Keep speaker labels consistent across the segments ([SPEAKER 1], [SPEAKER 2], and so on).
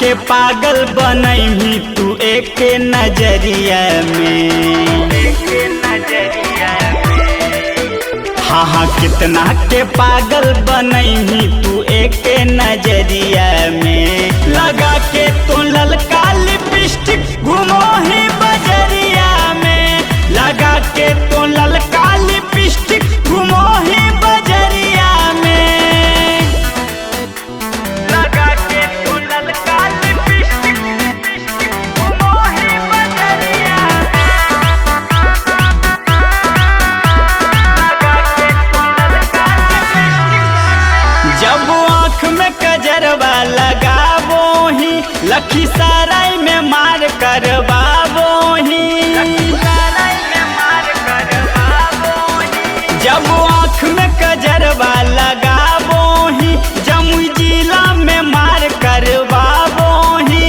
[SPEAKER 1] के पागल बनैही तू एक नजरिया में। हाँ कितना के पागल बनैही तू एक नजरिया में। लगा के तो ललका लिपस्टिक घूमो ही बजरिया में। लगा के तो ललका लिपस्टिक घूमो ही बजरिया में। लगा के तो ललका लिपस्टिक घूमो ही बजरिया में। जब आँख में कजरवा लगावो ही लखीसराय में मार करवावो ही। जब आँख में कजरवा लगावो ही जमुई जिला में मार करवावो ही।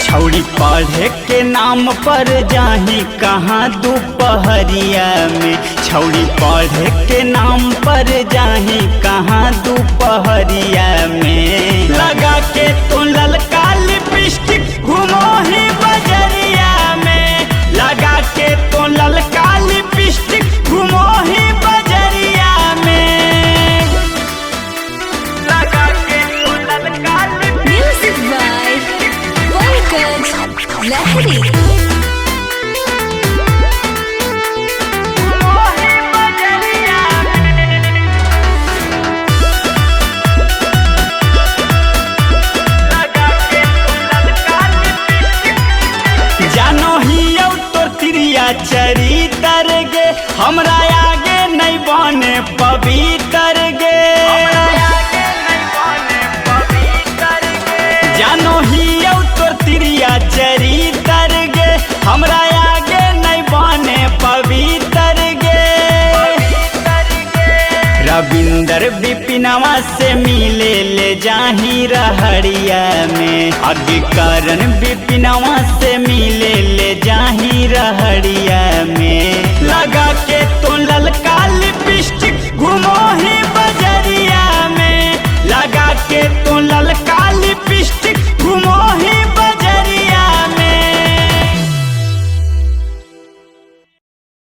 [SPEAKER 1] छौड़ी पढ़े के नाम पर जाही कहाँ दोपहरिया में। छौड़ी पढ़े के नाम पर जाही कहाँ दोपहरिया में। लगा के तो ललका लिपस्टिक घूमो ही बजरिया में। लगा के तो ललका लिपस्टिक घूमो ही बजरिया में। लगा के तो ललका
[SPEAKER 2] Music by Pankaj Lahiri.
[SPEAKER 1] जानो ही तोर तिरिया चरितर गे हमरा आगे नहीं बने पवित्र गे। जानो ही तोर तिरिया चरितर गे हमरा आगे नहीं बने पवित्र गे। रविंदर बिपिनवा से मिले ले जाही रहरिया में। अग्नि करण बिपिनवा से मिले ले जाही रहरिया